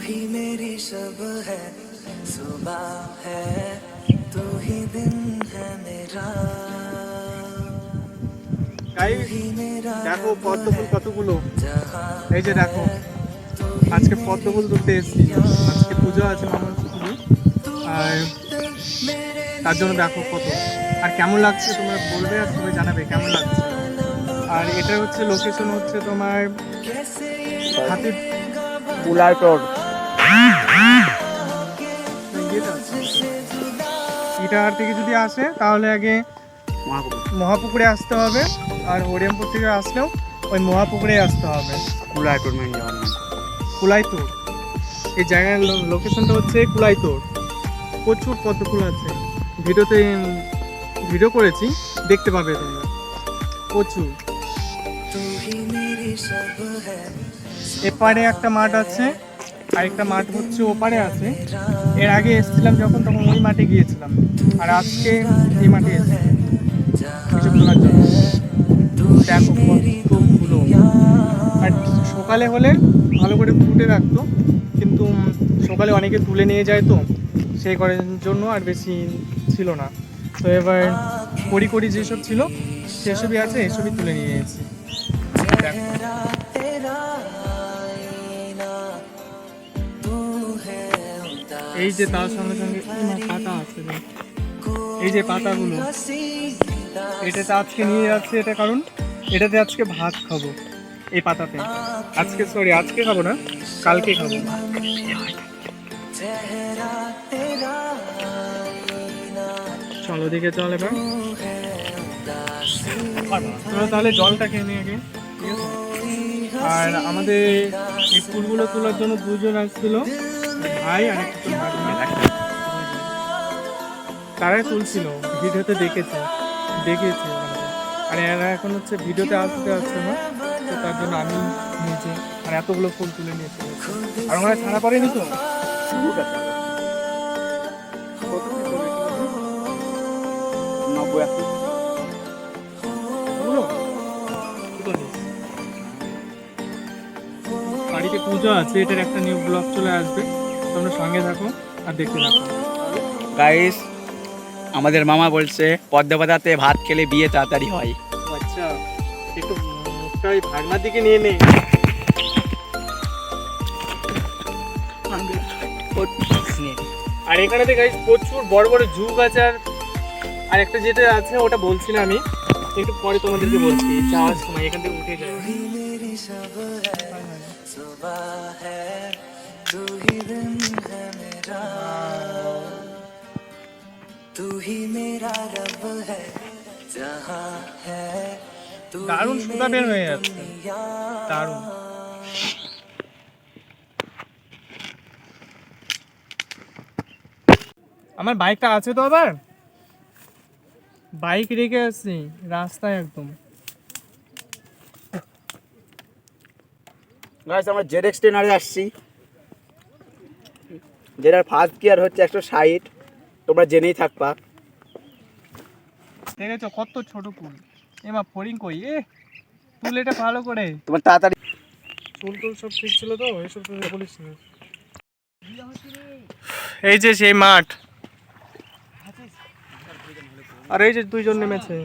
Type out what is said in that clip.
ही मेरी सब है, सुबह है तू ही दिन है मेरा। দেখো পদ্ম ফুল কতগুলো, এই যে দেখো আজকে পদ্ম ফুল তুলতে এসেছি। আজকে পুজো আছে, মনসা পুজো, আর তার জন্য দেখো কত। আর কেমন লাগছে তোমরা বলবে, আর সবাই জানাবে কেমন লাগছে। আর এটা হচ্ছে লোকেশন হচ্ছে তোমার হাতির কুলাইটোর। ইটাহার থেকে যদি আসে তাহলে আগে মহাপুকুরে আসতে হবে, আর হরিরামপুর থেকে আসলেও ওই মহাপুকুরে আসতে হবে। কুলাইটোর মেন যাওয়ার নাম কুলাইতোড়, এই জায়গার লোকেশনটা হচ্ছে কুলাইতোড়। প্রচুর পদ্ম ফুল আছে, ভিডিওতে ভিডিও করেছি, দেখতে পাবে তোমরা প্রচুর। এপারে একটা মাঠ আছে, আর একটা মাঠ হচ্ছে ওপারে আছে। এর আগে এসেছিলাম যখন, তখন ওই মাঠে গিয়েছিলাম, আর আজকে এই মাঠে এসেছি কিছু তোলার জন্য। দেখো কতগুলো, আর সকালে হলে ভালো করে ফুটে রাখতো, কিন্তু সকালে অনেকে তুলে নিয়ে যায়, তো সেই করার জন্য আর বেশি ছিল না। তো এবার কড়ি কড়ি যেসব ছিল সেসবই আছে, এসবই তুলে নিয়ে এসেছি। দেখো এই যে তার সঙ্গে সঙ্গে পাতা আছে, এই যে পাতাগুলো, এটাতে আজকে নিয়ে যাচ্ছে। এটা কারণ এটাতে আজকে ভাত খাবো, এই পাতাতে। আজকে খাবো না, কালকে খাবো। চলো দিকে চল এবার। তাহলে জলটা খেয়ে নিয়ে আগে, ঠিক আছে? আর আমাদের এই ফুলগুলো তোলার জন্য দুজন আসছিল, ভাই আর একটা তারাই তুলছিল, ভিডিওতে দেখেছে। আর এরা এখন হচ্ছে ভিডিওতে আসতে না, তো তার জন্য আমি নিজে আর এতগুলো ফুল তুলে নিয়ে চলেছি। আর ওরা ছাড়া পড়েনি তো, বাড়িতে পুজো আছে, এটার একটা নিউ ব্লগ চলে আসবে, তোমরা সঙ্গে থাকো আর দেখতে থাকো। গাইস, আমাদের মামা বলছে পদ্ম পাতাতে ভাত খেলে বিয়ে তাড়াতাড়ি হয়। আচ্ছা, একটু মুখটা ওই ভাগনার দিকে নিয়ে নে। আর এখানেতে গাইস প্রচুর বড় বড় ঝুঁক আছে, আর একটা যেটা আছে ওটা বলছি না, আমি একটু পরে তোমাদেরকে বলছি। যাওয়ার সময় এখান থেকে উঠে যাবে। দারুণ সুতা বের হয়ে যাচ্ছে, দারুণ। আমার বাইকটা আছে তো, আবার বাইক রেখে আসছি রাস্তায় একদম। গাইস, আমরা জেডএক্স টেনারে আসছি, যেটার ফার্স্ট গিয়ার হচ্ছে 160, তোমরা জেনেই থাকবা। দেখেছো কত ছোট ফুল, এমা ফড়িং কই, ফুল এটা ভালো করে তোমার তাড়াতাড়ি চুল টুল সব ঠিক ছিল তো, এসব তো বলিস না। এই যে সেই মাঠ, আর এই যে দুইজন নেমেছে।